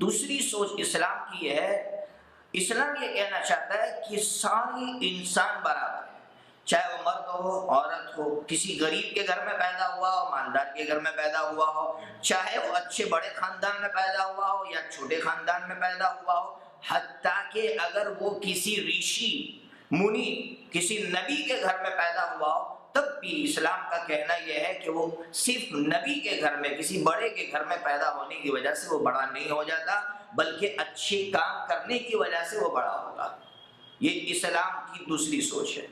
دوسری سوچ اسلام کی یہ ہے، اسلام یہ کہنا چاہتا ہے کہ سارے انسان برابر ہیں، چاہے وہ مرد ہو عورت ہو، کسی غریب کے گھر میں پیدا ہوا ہو مالدار کے گھر میں پیدا ہوا ہو، چاہے وہ اچھے بڑے خاندان میں پیدا ہوا ہو یا چھوٹے خاندان میں پیدا ہوا ہو، حتیٰ کہ اگر وہ کسی ریشی منی کسی نبی کے گھر میں پیدا ہوا ہو، تب بھی اسلام کا کہنا یہ ہے کہ وہ صرف نبی کے گھر میں کسی بڑے کے گھر میں پیدا ہونے کی وجہ سے وہ بڑا نہیں ہو جاتا، بلکہ اچھے کام کرنے کی وجہ سے وہ بڑا ہوگا۔ یہ اسلام کی دوسری سوچ ہے۔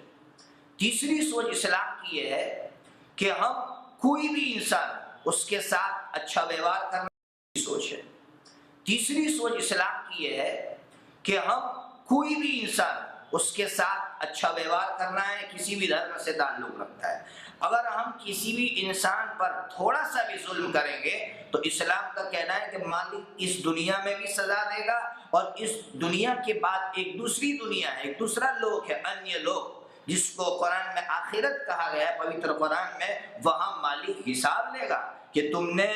تیسری سوچ اسلام کی یہ ہے کہ ہم کوئی بھی انسان اس کے ساتھ اچھا ویوہار کرنے کی سوچ ہے۔ تیسری سوچ اسلام کی یہ ہے کہ ہم کوئی بھی انسان اس کے ساتھ اچھا ویوہار کرنا ہے، کسی بھی دھرم سے تعلق رکھتا ہے۔ اگر ہم کسی بھی انسان پر تھوڑا سا بھی ظلم کریں گے تو اسلام کا کہنا ہے کہ مالک اس دنیا میں بھی سزا دے گا، اور اس دنیا کے بعد ایک دوسری دنیا ہے، ایک دوسرا لوک ہے، انیہ لوک، جس کو قرآن میں آخرت کہا گیا ہے، پوتر قرآن میں، وہاں مالک حساب لے گا کہ تم نے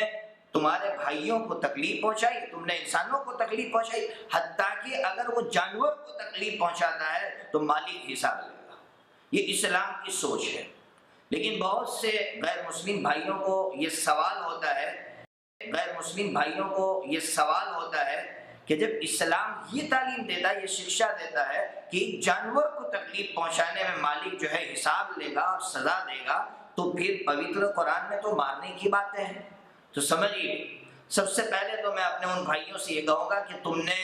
تمہارے بھائیوں کو تکلیف پہنچائی، تم نے انسانوں کو تکلیف پہنچائی، حتیٰ کہ اگر وہ جانور کو تکلیف پہنچاتا ہے تو مالک حساب لے گا۔ یہ اسلام کی سوچ ہے۔ لیکن بہت سے غیر مسلم بھائیوں کو یہ سوال ہوتا ہے کہ جب اسلام یہ تعلیم دیتا ہے، یہ شکشا دیتا ہے کہ ایک جانور کو تکلیف پہنچانے میں مالک جو ہے حساب لے گا اور سزا دے گا، تو پھر پوتر قرآن میں تو مارنے کی باتیں ہیں۔ تو سمجھیے، سب سے پہلے تو میں اپنے ان بھائیوں سے یہ کہوں گا کہ تم نے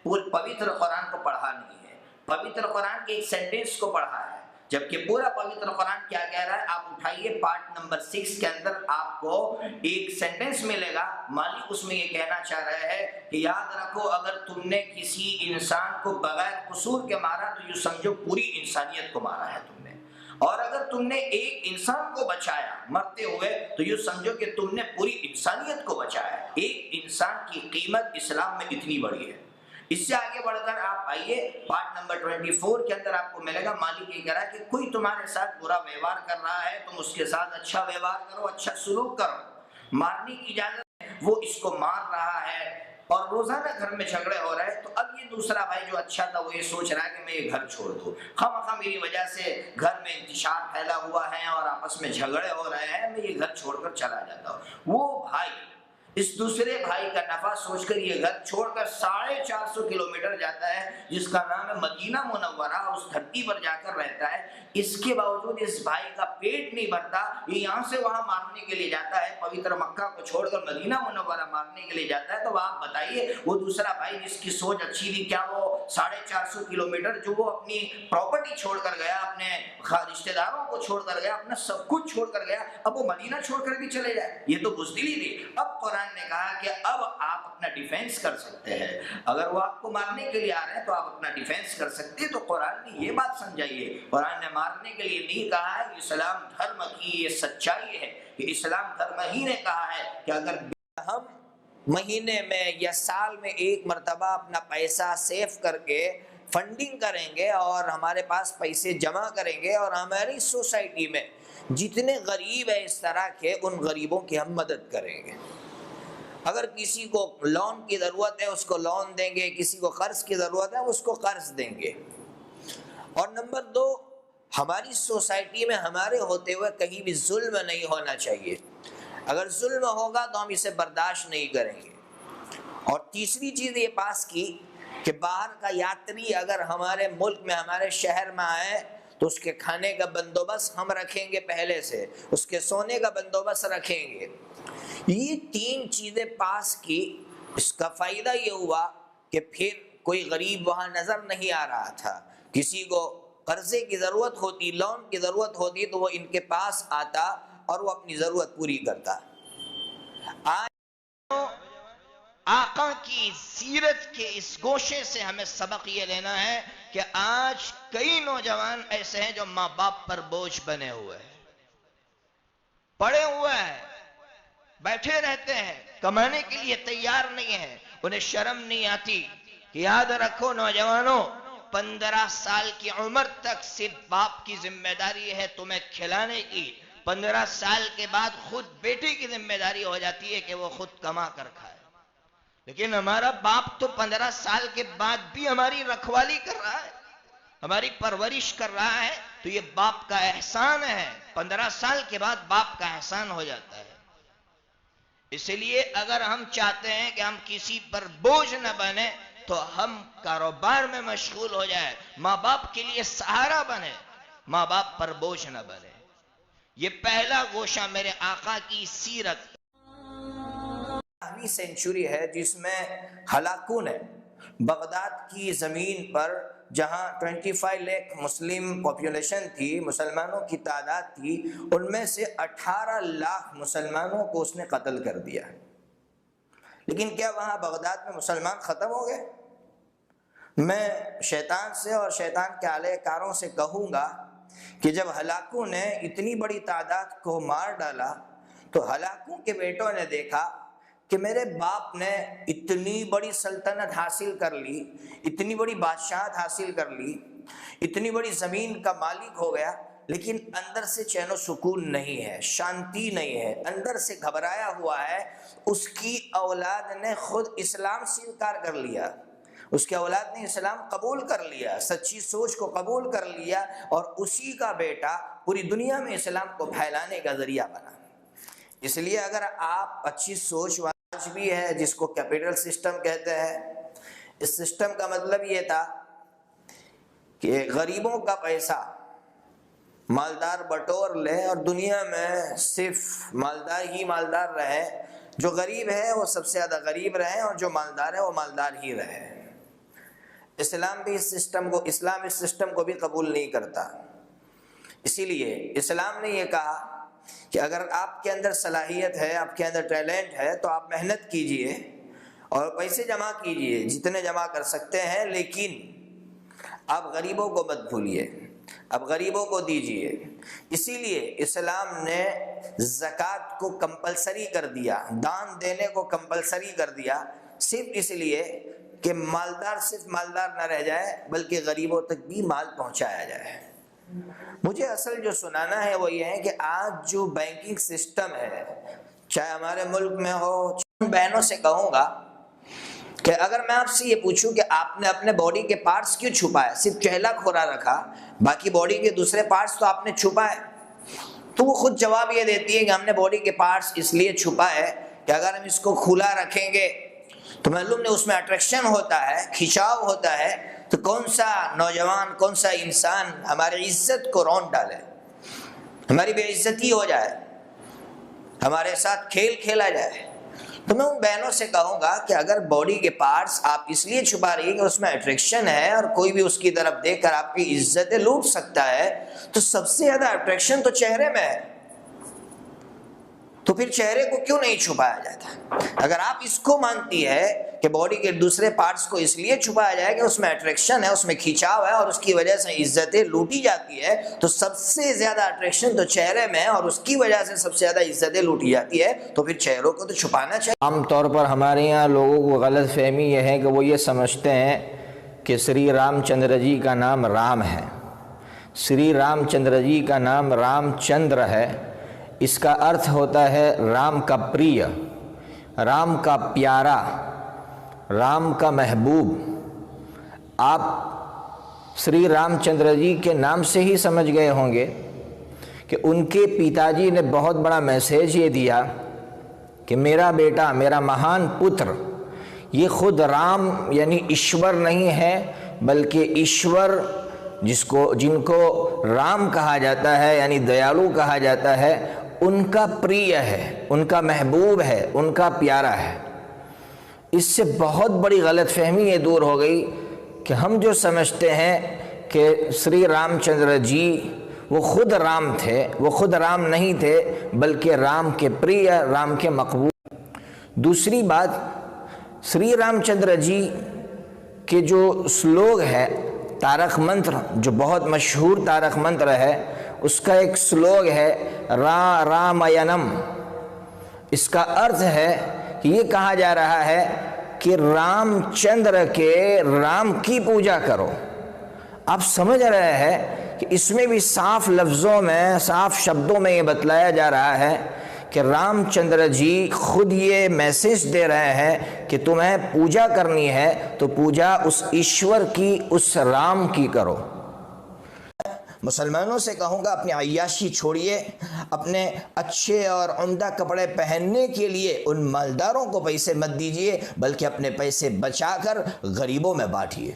پوتر قرآن کو پڑھا نہیں ہے، پوتر قرآن کے ایک سینٹنس کو پڑھا ہے، جبکہ پورا پوتر قرآن کیا کہہ رہا ہے آپ اٹھائیے، پارٹ نمبر 6 کے اندر آپ کو ایک سینٹنس ملے گا، مالک اس میں یہ کہنا چاہ رہے ہیں کہ یاد رکھو اگر تم نے کسی انسان کو بغیر قصور کے مارا تو یوں سمجھو پوری انسانیت کو مارا ہے تم نے، اور اگر تم نے ایک انسان کو بچایا مرتے ہوئے تو یوں سمجھو کہ تم نے پوری انسانیت کو بچایا۔ ایک انسان کی قیمت اسلام میں اتنی بڑی ہے۔ اس سے آگے بڑھ کر آپ آئیے، پارٹ نمبر 24 کے اندر آپ کو ملے گا، مالک یہ کہہ رہا ہے کہ کوئی تمہارے ساتھ برا ویوہار کر رہا ہے، تم اس کے ساتھ اچھا ویوہار کرو، اچھا سلوک کرو۔ مارنے کی اجازت ہے، وہ اس کو مار رہا ہے اور روزانہ گھر میں جھگڑے ہو رہے ہیں، تو اب یہ دوسرا بھائی جو اچھا تھا وہ یہ سوچ رہا ہے کہ میں یہ گھر چھوڑ دوں، خواہ میری وجہ سے گھر میں انتشار پھیلا ہوا ہے اور آپس میں جھگڑے ہو رہے ہیں، میں یہ گھر چھوڑ کر چلا جاتا ہوں۔ وہ بھائی اس دوسرے بھائی کا نفع سوچ کر یہ گھر چھوڑ کر 450 کلومیٹر جاتا ہے، جس کا نام ہے مدینہ منورہ، اس دھرتی پر جا کر رہتا ہے۔ اس کے باوجود اس بھائی کا پیٹ نہیں بھرتا، یہ یہاں سے وہاں مارنے کے لیے جاتا ہے، پوتر مکہ کو چھوڑ کر مدینہ منورہ مارنے کے لیے جاتا ہے۔ تو آپ بتائیے وہ دوسرا بھائی جس کی سوچ اچھی تھی، کیا وہ 450 کلومیٹر جو وہ اپنی پراپرٹی چھوڑ کر گیا، اپنے رشتہ داروں کو چھوڑ کر گیا، اپنا سب کچھ چھوڑ کر گیا، اب وہ مدینہ چھوڑ کر بھی چلے جائے؟ یہ تو بزدلی تھی۔ اب قرآن نے کہا کہ اب آپ اپنا ڈیفینس کر سکتے ہیں، اگر وہ آپ کو مارنے کے لیے آ رہے ہیں تو آپ اپنا ڈیفینس کر سکتے ہیں۔ تو قرآن نے یہ بات سمجھائیے، قرآن نے مارنے کے لیے نہیں کہا ہے، اسلام دھرم کی یہ سچائی ہے کہ اسلام دھرم ہی نے کہا ہے کہ اگر ہم مہینے میں یا سال میں ایک مرتبہ اپنا پیسہ سیو کر کے فنڈنگ کریں گے اور ہمارے پاس پیسے جمع کریں گے اور ہماری سوسائٹی میں جتنے غریب ہیں اس طرح کے، ان غریبوں کی ہم مدد کریں گے۔ اگر کسی کو لون کی ضرورت ہے اس کو لون دیں گے، کسی کو قرض کی ضرورت ہے اس کو قرض دیں گے۔ اور نمبر 2، ہماری سوسائٹی میں ہمارے ہوتے ہوئے کہیں بھی ظلم نہیں ہونا چاہیے، اگر ظلم ہوگا تو ہم اسے برداشت نہیں کریں گے۔ اور تیسری چیز یہ پاس کی کہ باہر کا یاتری اگر ہمارے ملک میں ہمارے شہر میں آئے تو اس کے کھانے کا بندوبست ہم رکھیں گے، پہلے سے اس کے سونے کا بندوبست رکھیں گے۔ یہ 3 چیزیں پاس کی، اس کا فائدہ یہ ہوا کہ پھر کوئی غریب وہاں نظر نہیں آ رہا تھا، کسی کو قرضے کی ضرورت ہوتی، لون کی ضرورت ہوتی تو وہ ان کے پاس آتا اور وہ اپنی ضرورت پوری کرتا۔ آج آقا کی سیرت کے اس گوشے سے ہمیں سبق یہ لینا ہے کہ آج کئی نوجوان ایسے ہیں جو ماں باپ پر بوجھ بنے ہوئے ہیں، پڑے ہوئے ہیں، بیٹھے رہتے ہیں، کمانے کے لیے تیار نہیں ہیں، انہیں شرم نہیں آتی۔ یاد رکھو نوجوانوں، 15 سال کی عمر تک صرف باپ کی ذمہ داری ہے تمہیں کھلانے کی، 15 سال کے بعد خود بیٹی کی ذمہ داری ہو جاتی ہے کہ وہ خود کما کر کھائے۔ لیکن ہمارا باپ تو 15 سال کے بعد بھی ہماری رکھوالی کر رہا ہے، ہماری پرورش کر رہا ہے، تو یہ باپ کا احسان ہے۔ 15 سال کے بعد باپ کا احسان ہو جاتا ہے۔ اس لیے اگر ہم چاہتے ہیں کہ ہم کسی پر بوجھ نہ بنے تو ہم کاروبار میں مشغول ہو جائے، ماں باپ کے لیے سہارا بنے، ماں باپ پر بوجھ نہ بنے۔ یہ پہلا گوشہ میرے آقا کی سیرت۔ 12ویں سینچری ہے جس میں ہلاکوں نے بغداد کی زمین پر، جہاں 25 لاکھ مسلم پاپولیشن تھی، مسلمانوں کی تعداد تھی، ان میں سے 18 لاکھ مسلمانوں کو اس نے قتل کر دیا۔ لیکن کیا وہاں بغداد میں مسلمان ختم ہو گئے؟ میں شیطان سے اور شیطان کے آلے کاروں سے کہوں گا کہ جب ہلاکوں نے اتنی بڑی تعداد کو مار ڈالا تو ہلاکوں کے بیٹوں نے دیکھا کہ میرے باپ نے اتنی بڑی سلطنت حاصل کر لی، اتنی بڑی بادشاہت حاصل کر لی، اتنی بڑی زمین کا مالک ہو گیا، لیکن اندر سے چین و سکون نہیں ہے، شانتی نہیں ہے، اندر سے گھبرایا ہوا ہے۔ اس کی اولاد نے خود اسلام سے انکار کر لیا، اس کے اولاد نے اسلام قبول کر لیا، سچی سوچ کو قبول کر لیا، اور اسی کا بیٹا پوری دنیا میں اسلام کو پھیلانے کا ذریعہ بنا۔ اس لیے اگر آپ اچھی سوچ آج بھی ہے، جس کو کیپٹل سسٹم کہتے ہیں، اس سسٹم کا مطلب یہ تھا کہ غریبوں کا پیسہ مالدار بٹور لے اور دنیا میں صرف مالدار ہی مالدار رہے، جو غریب ہے وہ سب سے زیادہ غریب رہے اور جو مالدار ہے وہ مالدار ہی رہے۔ اسلام اس سسٹم کو بھی قبول نہیں کرتا۔ اسی لیے اسلام نے یہ کہا کہ اگر آپ کے اندر صلاحیت ہے، آپ کے اندر ٹیلنٹ ہے، تو آپ محنت کیجئے اور پیسے جمع کیجئے جتنے جمع کر سکتے ہیں، لیکن آپ غریبوں کو مت بھولیے، آپ غریبوں کو دیجئے۔ اسی لیے اسلام نے زکوٰۃ کو کمپلسری کر دیا، دان دینے کو کمپلسری کر دیا، صرف اس لیے کہ مالدار صرف مالدار نہ رہ جائے بلکہ غریبوں تک بھی مال پہنچایا جائے۔ مجھے اصل جو سنانا ہے وہ یہ ہے کہ آج جو بینکنگ سسٹم ہے، چاہے ہمارے ملک میں ہو، بہنوں سے کہوں گا کہ اگر میں آپ سے یہ پوچھوں کہ آپ نے اپنے باڈی کے پارٹس کیوں چھپائے، صرف چہلہ کھورا رکھا، باقی باڈی کے دوسرے پارٹس تو آپ نے چھپائے، تو وہ خود جواب یہ دیتی ہے کہ ہم نے باڈی کے پارٹس اس لیے چھپائے کہ اگر ہم اس کو کھلا رکھیں گے تو معلوم نہیں اس میں اٹریکشن ہوتا ہے، کھچاؤ ہوتا ہے، تو کون سا نوجوان، کون سا انسان ہماری عزت کو رون ڈالے، ہماری بے عزتی ہو جائے، ہمارے ساتھ کھیل کھیلا جائے۔ تو میں ان بہنوں سے کہوں گا کہ اگر باڈی کے پارٹس آپ اس لیے چھپا رہی ہے کہ اس میں اٹریکشن ہے اور کوئی بھی اس کی طرف دیکھ کر آپ کی عزتیں لوٹ سکتا ہے، تو سب سے زیادہ اٹریکشن تو چہرے میں ہے، تو پھر چہرے کو کیوں نہیں چھپایا جاتا؟ اگر آپ اس کو مانتی ہے کہ باڈی کے دوسرے پارٹس کو اس لیے چھپایا جائے کہ اس میں اٹریکشن ہے، اس میں کھینچاؤ ہے اور اس کی وجہ سے عزتیں لوٹی جاتی ہے، تو سب سے زیادہ اٹریکشن تو چہرے میں ہے اور اس کی وجہ سے سب سے زیادہ عزتیں لوٹی جاتی ہے، تو پھر چہروں کو تو چھپانا چاہیے۔ عام طور پر ہمارے یہاں لوگوں کو غلط فہمی یہ ہے کہ وہ یہ سمجھتے ہیں کہ سری رام چندر جی کا نام رام ہے۔ سری رام چندر جی کا نام رام چندر ہے، اس کا ارتھ ہوتا ہے رام کا پریہ، رام کا پیارا، رام کا محبوب۔ آپ سری رام چندر جی کے نام سے ہی سمجھ گئے ہوں گے کہ ان کے پتا جی نے بہت بڑا میسیج یہ دیا کہ میرا بیٹا، میرا مہان پتر، یہ خود رام یعنی ایشور نہیں ہے، بلکہ ایشور جن کو رام کہا جاتا ہے یعنی دیالو کہا جاتا ہے، ان کا پریہ ہے، ان کا محبوب ہے، ان کا پیارا ہے۔ اس سے بہت بڑی غلط فہمی یہ دور ہو گئی کہ ہم جو سمجھتے ہیں کہ سری رام چندر جی وہ خود رام تھے، وہ خود رام نہیں تھے بلکہ رام کے پریہ، رام کے مقبول۔ دوسری بات، سری رام چندر جی کے جو سلوگ ہے، تارک منتر جو بہت مشہور تارک منتر ہے، اس کا ایک سلوگ ہے رامینم۔ اس کا ارتھ ہے کہ یہ کہا جا رہا ہے کہ رام چندر کے رام کی پوجا کرو۔ آپ سمجھ رہے ہیں کہ اس میں بھی صاف لفظوں میں، صاف شبدوں میں یہ بتلایا جا رہا ہے کہ رام چندر جی خود یہ میسج دے رہے ہیں کہ تمہیں پوجا کرنی ہے تو پوجا اس ایشور کی، اس رام کی کرو۔ مسلمانوں سے کہوں گا اپنی عیاشی چھوڑیے، اپنے اچھے اور عمدہ کپڑے پہننے کے لیے ان مالداروں کو پیسے مت دیجیے، بلکہ اپنے پیسے بچا کر غریبوں میں بانٹیے۔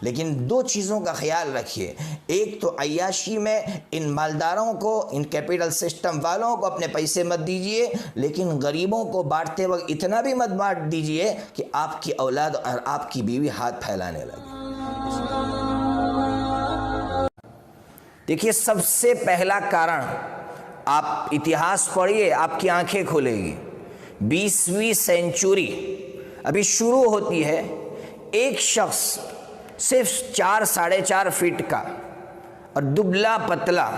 لیکن دو چیزوں کا خیال رکھیے، ایک تو عیاشی میں ان مالداروں کو، ان کیپٹل سسٹم والوں کو اپنے پیسے مت دیجیے، لیکن غریبوں کو بانٹتے وقت اتنا بھی مت بانٹ دیجیے کہ آپ کی اولاد اور آپ کی بیوی ہاتھ پھیلانے لگے۔ دیکھیے سب سے پہلا کارن، آپ اتہاس پڑھیے آپ کی آنکھیں کھلے گی۔ 20ویں سینچری ابھی شروع ہوتی ہے، ایک شخص صرف 4-4.5 فٹ کا اور دبلا پتلا،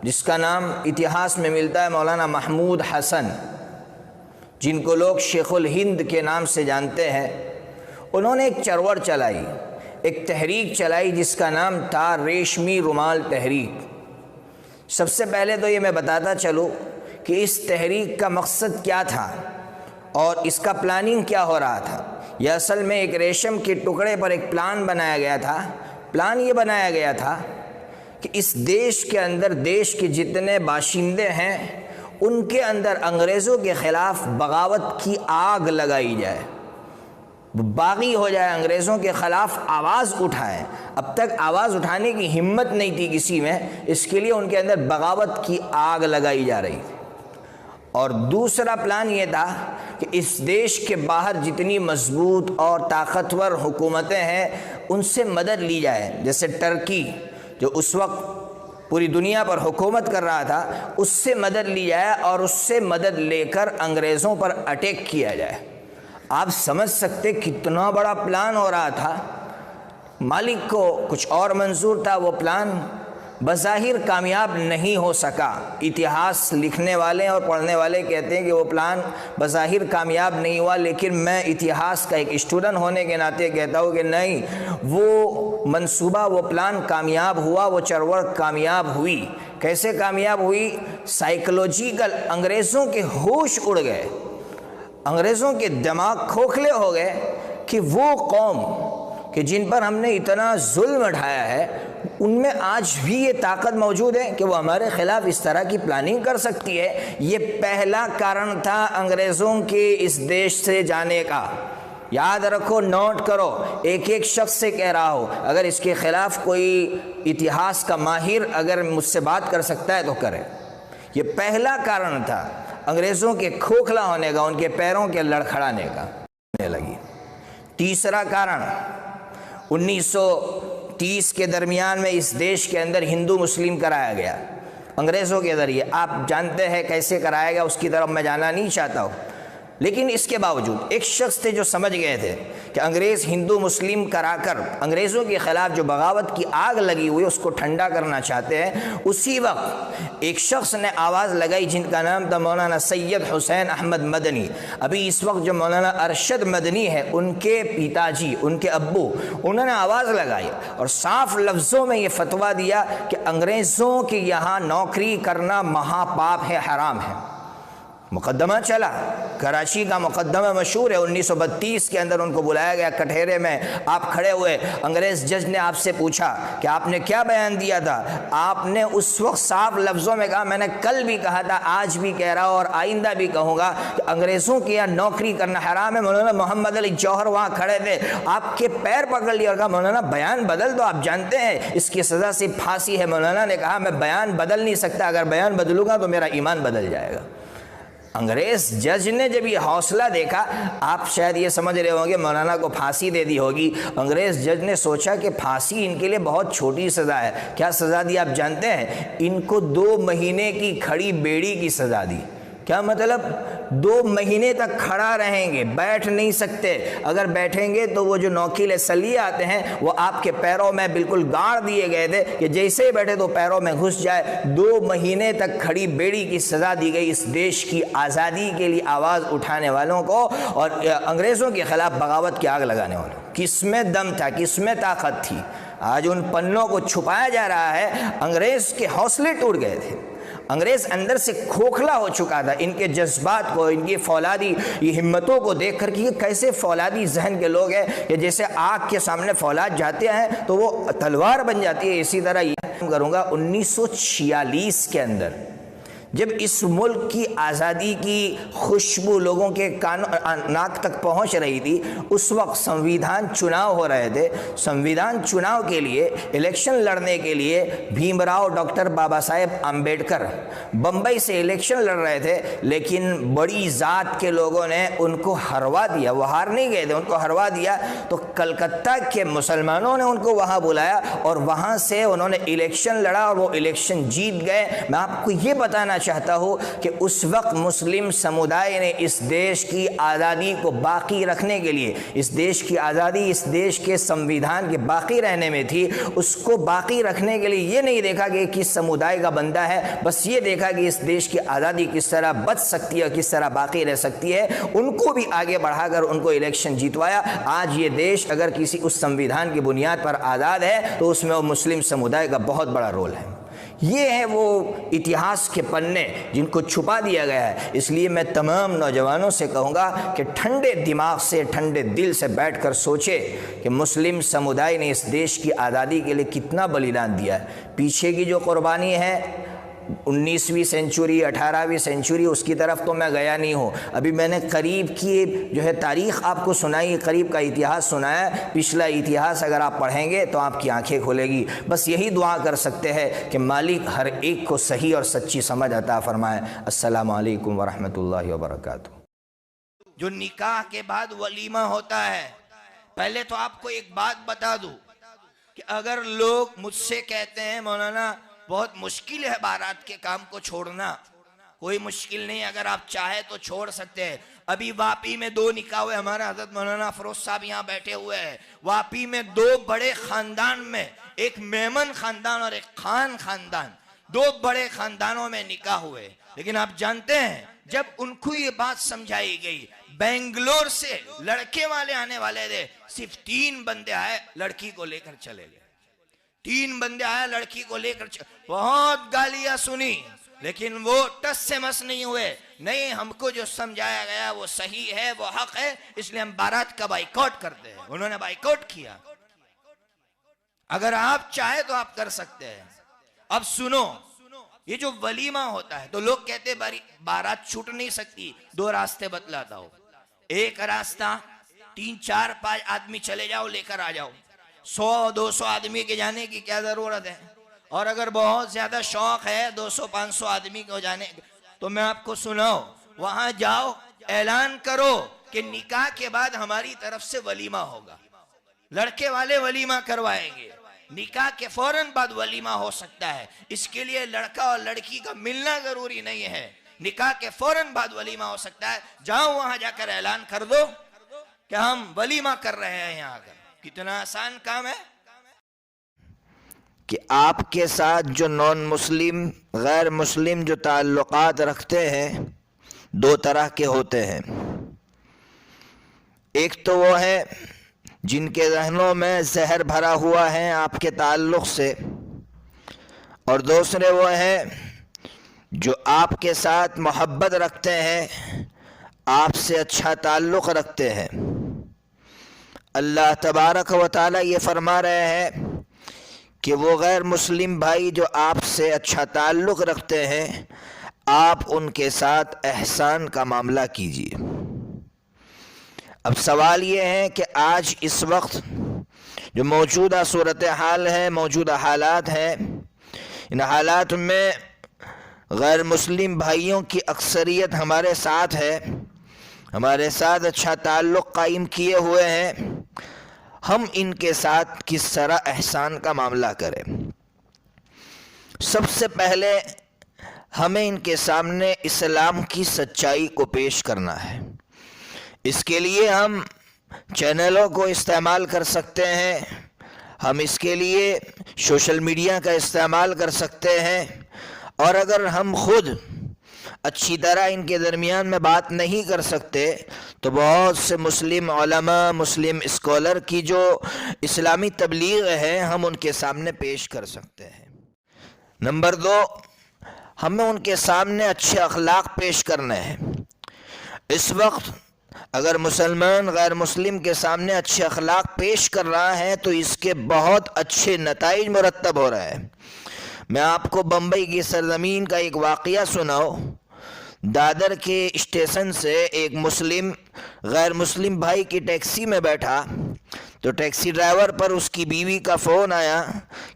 جس کا نام اتہاس میں ملتا ہے مولانا محمود حسن، جن کو لوگ شیخ الہند کے نام سے جانتے ہیں، انہوں نے ایک چرور چلائی، ایک تحریک چلائی جس کا نام تھا ریشمی رومال تحریک۔ سب سے پہلے تو یہ میں بتاتا چلوں کہ اس تحریک کا مقصد کیا تھا اور اس کا پلاننگ کیا ہو رہا تھا۔ یہ اصل میں ایک ریشم کے ٹکڑے پر ایک پلان بنایا گیا تھا۔ پلان یہ بنایا گیا تھا کہ اس دیش کے اندر، دیش کے جتنے باشندے ہیں ان کے اندر انگریزوں کے خلاف بغاوت کی آگ لگائی جائے، باغی ہو جائے، انگریزوں کے خلاف آواز اٹھائے۔ اب تک آواز اٹھانے کی ہمت نہیں تھی کسی میں، اس کے لیے ان کے اندر بغاوت کی آگ لگائی جا رہی تھی۔ اور دوسرا پلان یہ تھا کہ اس دیش کے باہر جتنی مضبوط اور طاقتور حکومتیں ہیں ان سے مدد لی جائے، جیسے ٹرکی جو اس وقت پوری دنیا پر حکومت کر رہا تھا، اس سے مدد لی جائے اور اس سے مدد لے کر انگریزوں پر اٹیک کیا جائے۔ آپ سمجھ سکتے کتنا بڑا پلان ہو رہا تھا۔ مالک کو کچھ اور منظور تھا، وہ پلان بظاہر کامیاب نہیں ہو سکا۔ اتہاس لکھنے والے اور پڑھنے والے کہتے ہیں کہ وہ پلان بظاہر کامیاب نہیں ہوا، لیکن میں اتہاس کا ایک اسٹوڈنٹ ہونے کے ناطے کہتا ہوں کہ نہیں، وہ منصوبہ، وہ پلان کامیاب ہوا، وہ چرور کامیاب ہوئی۔ کیسے کامیاب ہوئی؟ سائیکولوجیکل، انگریزوں کے ہوش اڑ گئے، انگریزوں کے دماغ کھوکھلے ہو گئے کہ وہ قوم کہ جن پر ہم نے اتنا ظلم اٹھایا ہے ان میں آج بھی یہ طاقت موجود ہے کہ وہ ہمارے خلاف اس طرح کی پلاننگ کر سکتی ہے۔ یہ پہلا کارن تھا انگریزوں کے اس دیش سے جانے کا۔ یاد رکھو، نوٹ کرو، ایک ایک شخص سے کہہ رہا ہو، اگر اس کے خلاف کوئی اتہاس کا ماہر اگر مجھ سے بات کر سکتا ہے تو کرے۔ یہ پہلا کارن تھا انگریزوں کے کھوکھلا ہونے کا، ان کے پیروں کے لڑکھڑانے کا لگی۔ تیسرا کارن، 1930 کے درمیان میں اس دیش کے اندر ہندو مسلم کرایا گیا انگریزوں کے ذریعے۔ آپ جانتے ہیں کیسے کرایا گیا، اس کی طرف میں جانا نہیں چاہتا ہوں، لیکن اس کے باوجود ایک شخص تھے جو سمجھ گئے تھے کہ انگریز ہندو مسلم کرا کر انگریزوں کے خلاف جو بغاوت کی آگ لگی ہوئی اس کو ٹھنڈا کرنا چاہتے ہیں۔ اسی وقت ایک شخص نے آواز لگائی جن کا نام تھا مولانا سید حسین احمد مدنی۔ ابھی اس وقت جو مولانا ارشد مدنی ہے ان کے پتا جی، ان کے ابو، انہوں نے آواز لگائی اور صاف لفظوں میں یہ فتویٰ دیا کہ انگریزوں کے یہاں نوکری کرنا مہا پاپ ہے، حرام ہے۔ مقدمہ چلا، کراچی کا مقدمہ مشہور ہے۔ 1932 کے اندر ان کو بلایا گیا کٹہرے میں، آپ کھڑے ہوئے، انگریز جج نے آپ سے پوچھا کہ آپ نے کیا بیان دیا تھا؟ آپ نے اس وقت صاف لفظوں میں کہا، میں نے کل بھی کہا تھا، آج بھی کہہ رہا ہوں اور آئندہ بھی کہوں گا کہ انگریزوں کے یہاں نوکری کرنا حرام ہے۔ مولانا محمد علی جوہر وہاں کھڑے تھے، آپ کے پیر پکڑ لیا اور کہا مولانا بیان بدل دو، آپ جانتے ہیں اس کی سزا سے پھانسی ہے۔ مولانا نے کہا میں بیان بدل نہیں سکتا، اگر بیان بدلوں گا تو میرا ایمان بدل جائے گا۔ انگریز جج نے جب یہ حوصلہ دیکھا، آپ شاید یہ سمجھ رہے ہوں گے مولانا کو پھانسی دے دی ہوگی، انگریز جج نے سوچا کہ پھانسی ان کے لیے بہت چھوٹی سزا ہے۔ کیا سزا دی آپ جانتے ہیں؟ ان کو 2 مہینے کی کھڑی بیڑی کی سزا دی۔ کیا مطلب؟ 2 مہینے تک کھڑا رہیں گے، بیٹھ نہیں سکتے، اگر بیٹھیں گے تو وہ جو نوکیلے سلیے آتے ہیں وہ آپ کے پیروں میں بالکل گاڑ دیے گئے تھے کہ جیسے ہی بیٹھے تو پیروں میں گھس جائے۔ 2 مہینے تک کھڑی بیڑی کی سزا دی گئی اس دیش کی آزادی کے لیے آواز اٹھانے والوں کو اور انگریزوں کے خلاف بغاوت کی آگ لگانے والوں۔ کس میں دم تھا، کس میں طاقت تھی؟ آج ان پنوں کو چھپایا جا رہا ہے۔ انگریز کے حوصلے ٹوٹ گئے تھے، انگریز اندر سے کھوکھلا ہو چکا تھا ان کے جذبات کو، ان کی فولادی یہ ہمتوں کو دیکھ کر کہ یہ کیسے فولادی ذہن کے لوگ ہیں کہ جیسے آگ کے سامنے فولاد جاتے ہیں تو وہ تلوار بن جاتی ہے، اسی طرح یہ کروں گا 1946 کے اندر جب اس ملک کی آزادی کی خوشبو لوگوں کے ناک تک پہنچ رہی تھی، اس وقت سنویدھان چناؤ ہو رہے تھے۔ سنویدھان چناؤ کے لیے الیکشن لڑنے کے لیے بھیم راؤ ڈاکٹر بابا صاحب امبیڈکر بمبئی سے الیکشن لڑ رہے تھے، لیکن بڑی ذات کے لوگوں نے ان کو ہروا دیا۔ وہ ہار نہیں گئے تھے، ان کو ہروا دیا، تو کلکتہ کے مسلمانوں نے ان کو وہاں بلایا اور وہاں سے انہوں نے الیکشن لڑا اور وہ الیکشن جیت گئے۔ میں آپ کو یہ بتانا چاہتا ہوں کہ اس وقت مسلم سمودائے نے اس دیش کی آزادی کو باقی رکھنے کے لیے، اس دیش کی آزادی اس دیش کے سنویدھان کے باقی رہنے میں تھی، اس کو باقی رکھنے کے لیے یہ نہیں دیکھا کہ کس سمودائے کا بندہ ہے، بس یہ دیکھا کہ اس دیش کی آزادی کس طرح بچ سکتی ہے اور کس طرح باقی رہ سکتی ہے۔ ان کو بھی آگے بڑھا کر ان کو الیکشن جیتوایا۔ آج یہ دیش اگر کسی اس سنویدھان کی بنیاد پر آزاد ہے تو اس میں وہ مسلم سمودائے کا بہت بڑا رول ہے۔ یہ ہیں وہ اتہاس کے پنے جن کو چھپا دیا گیا ہے۔ اس لیے میں تمام نوجوانوں سے کہوں گا کہ ٹھنڈے دماغ سے، ٹھنڈے دل سے بیٹھ کر سوچے کہ مسلم سمودائے نے اس دیش کی آزادی کے لیے کتنا بلیدان دیا ہے۔ پیچھے کی جو قربانی ہے 19ویں سینچری 18ویں سینچری، اس کی طرف تو میں گیا نہیں ہوں۔ ابھی میں نے قریب کی جو ہے تاریخ آپ کو سنائی، قریب کا اتہاس سنایا۔ پچھلا اتہاس اگر آپ پڑھیں گے تو آپ کی آنکھیں کھلے گی۔ بس یہی دعا کر سکتے ہیں کہ مالک ہر ایک کو صحیح اور سچی سمجھ عطا فرمائے۔ السلام علیکم ورحمۃ اللہ وبرکاتہ۔ جو نکاح کے بعد ولیمہ ہوتا ہے، پہلے تو آپ کو ایک بات بتا دوں کہ اگر لوگ مجھ سے کہتے ہیں مولانا بہت مشکل ہے بارات کے کام کو چھوڑنا، کوئی مشکل نہیں، اگر آپ چاہے تو چھوڑ سکتے ہیں۔ ابھی واپی میں 2 نکاح ہوئے، ہمارا حضرت مولانا افروز صاحب یہاں بیٹھے ہوئے ہیں۔ واپی میں 2 بڑے خاندان میں، ایک میمن خاندان اور ایک خان خاندان، 2 بڑے خاندانوں میں نکاح ہوئے۔ لیکن آپ جانتے ہیں جب ان کو یہ بات سمجھائی گئی، بنگلور سے لڑکے والے آنے والے تھے، صرف 3 بندے آئے، لڑکی کو لے کر چلے گئے۔ 3 بندے آئے، لڑکی کو لے کر بہت گالیاں سنی، لیکن وہ ٹس سے مس نہیں ہوئے۔ نہیں، ہم کو جو سمجھایا گیا وہ صحیح ہے، وہ حق ہے، اس لیے ہم بارات کا بائیکاٹ کرتے ہیں۔ انہوں نے بائیکاٹ کیا۔ اگر آپ چاہیں تو آپ کر سکتے ہیں۔ اب سنو، یہ جو ولیمہ ہوتا ہے تو لوگ کہتے ہیں بارات چھوٹ نہیں سکتی۔ 2 راستے بتلاتا ہوں۔ ایک راستہ 3 4 5 آدمی چلے جاؤ، لے کر آ جاؤ۔ 100 200 آدمی کے جانے کی کیا ضرورت ہے؟ اور اگر بہت زیادہ شوق ہے 200 500 آدمی کو جانے تو میں آپ کو سناؤ، وہاں جاؤ، اعلان کرو کہ نکاح کے بعد ہماری طرف سے ولیمہ ہوگا، لڑکے والے ولیمہ کروائیں گے، نکاح کے فوراً بعد ولیمہ ہو سکتا ہے۔ اس کے لیے لڑکا اور لڑکی کا ملنا ضروری نہیں ہے، نکاح کے فوراً بعد ولیمہ ہو سکتا ہے۔ جاؤ وہاں جا کر اعلان کر دو کہ ہم ولیمہ کر رہے ہیں یہاں کر۔ کتنا آسان کام ہے کہ آپ کے ساتھ جو نان مسلم، غیر مسلم جو تعلقات رکھتے ہیں 2 طرح کے ہوتے ہیں۔ ایک تو وہ ہے جن کے ذہنوں میں زہر بھرا ہوا ہے آپ کے تعلق سے، اور دوسرے وہ ہیں جو آپ کے ساتھ محبت رکھتے ہیں، آپ سے اچھا تعلق رکھتے ہیں۔ اللہ تبارک و تعالی یہ فرما رہے ہیں کہ وہ غیر مسلم بھائی جو آپ سے اچھا تعلق رکھتے ہیں، آپ ان کے ساتھ احسان کا معاملہ کیجیے۔ اب سوال یہ ہے کہ آج اس وقت جو موجودہ صورتحال ہے، موجودہ حالات ہیں، ان حالات میں غیر مسلم بھائیوں کی اکثریت ہمارے ساتھ ہے، ہمارے ساتھ اچھا تعلق قائم کیے ہوئے ہیں۔ ہم ان کے ساتھ کس طرح احسان کا معاملہ کریں؟ سب سے پہلے ہمیں ان کے سامنے اسلام کی سچائی کو پیش کرنا ہے۔ اس کے لیے ہم چینلوں کو استعمال کر سکتے ہیں، ہم اس کے لیے سوشل میڈیا کا استعمال کر سکتے ہیں، اور اگر ہم خود اچھی طرح ان کے درمیان میں بات نہیں کر سکتے تو بہت سے مسلم علماء، مسلم اسکالر کی جو اسلامی تبلیغ ہے ہم ان کے سامنے پیش کر سکتے ہیں۔ نمبر 2، ہمیں ان کے سامنے اچھے اخلاق پیش کرنے ہیں۔ اس وقت اگر مسلمان غیر مسلم کے سامنے اچھے اخلاق پیش کر رہا ہے تو اس کے بہت اچھے نتائج مرتب ہو رہے ہیں۔ میں آپ کو بمبئی کی سرزمین کا ایک واقعہ سناؤں۔ دادر کے اسٹیشن سے ایک مسلم غیر مسلم بھائی کی ٹیکسی میں بیٹھا تو ٹیکسی ڈرائیور پر اس کی بیوی کا فون آیا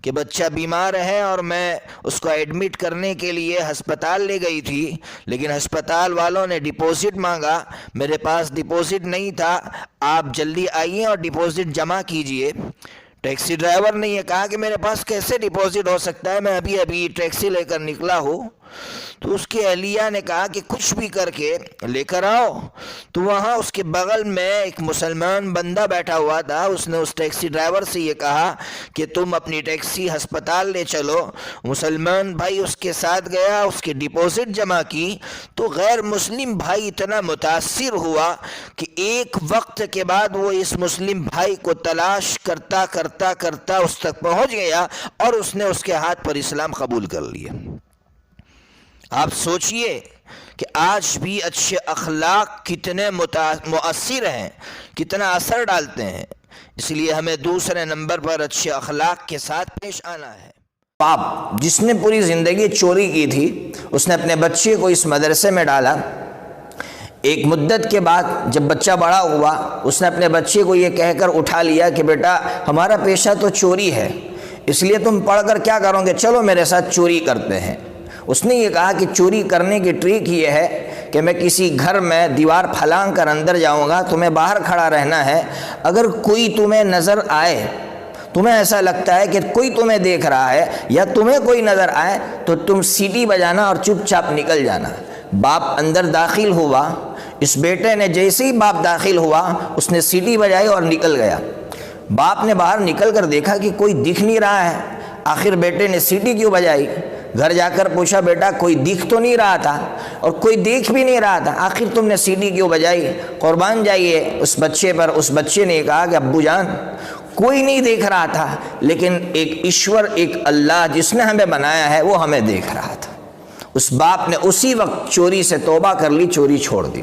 کہ بچہ بیمار ہے اور میں اس کو ایڈمٹ کرنے کے لیے ہسپتال لے گئی تھی، لیکن ہسپتال والوں نے ڈپوزٹ مانگا، میرے پاس ڈپوزٹ نہیں تھا، آپ جلدی آئیے اور ڈپوزٹ جمع کیجئے۔ ٹیکسی ڈرائیور نے یہ کہا کہ میرے پاس کیسے ڈپوزٹ ہو سکتا ہے، میں ابھی ٹیکسی لے کر نکلا ہوں۔ تو اس کی اہلیہ نے کہا کہ کچھ بھی کر کے لے کر آؤ۔ تو وہاں اس کے بغل میں ایک مسلمان بندہ بیٹھا ہوا تھا، اس نے اس ٹیکسی ڈرائیور سے یہ کہا کہ تم اپنی ٹیکسی ہسپتال لے چلو۔ مسلمان بھائی اس کے ساتھ گیا، اس کے ڈپوزٹ جمع کی تو غیر مسلم بھائی اتنا متاثر ہوا کہ ایک وقت کے بعد وہ اس مسلم بھائی کو تلاش کرتا کرتا کرتا اس تک پہنچ گیا اور اس نے اس کے ہاتھ پر اسلام قبول کر لیا۔ آپ سوچئے کہ آج بھی اچھے اخلاق کتنے مؤثر ہیں، کتنا اثر ڈالتے ہیں۔ اس لیے ہمیں دوسرے نمبر پر اچھے اخلاق کے ساتھ پیش آنا ہے۔ باپ جس نے پوری زندگی چوری کی تھی، اس نے اپنے بچے کو اس مدرسے میں ڈالا۔ ایک مدت کے بعد جب بچہ بڑا ہوا، اس نے اپنے بچے کو یہ کہہ کر اٹھا لیا کہ بیٹا ہمارا پیشہ تو چوری ہے، اس لیے تم پڑھ کر کیا کرو گے، چلو میرے ساتھ چوری کرتے ہیں۔ اس نے یہ کہا کہ چوری کرنے کی ٹرک یہ ہے کہ میں کسی گھر میں دیوار پھلانگ کر اندر جاؤں گا، تمہیں باہر کھڑا رہنا ہے، اگر کوئی تمہیں نظر آئے، تمہیں ایسا لگتا ہے کہ کوئی تمہیں دیکھ رہا ہے یا تمہیں کوئی نظر آئے تو تم سیٹی بجانا اور چپ چاپ نکل جانا۔ باپ اندر داخل ہوا، اس بیٹے نے جیسے ہی باپ داخل ہوا اس نے سیٹی بجائی اور نکل گیا۔ باپ نے باہر نکل کر دیکھا کہ کوئی دکھ نہیں رہا ہے، آخر بیٹے نے سیٹی کیوں بجائی؟ گھر جا کر پوچھا بیٹا کوئی دکھ تو نہیں رہا تھا اور کوئی دیکھ بھی نہیں رہا تھا، آخر تم نے سیٹی کیوں بجائی؟ قربان جائیے اس بچے پر۔ اس بچے نے کہا کہ ابو جان کوئی نہیں دیکھ رہا تھا، لیکن ایک ایشور، ایک اللہ جس نے ہمیں بنایا ہے وہ ہمیں دیکھ رہا تھا۔ اس باپ نے اسی وقت چوری سے توبہ کر لی، چوری چھوڑ دی۔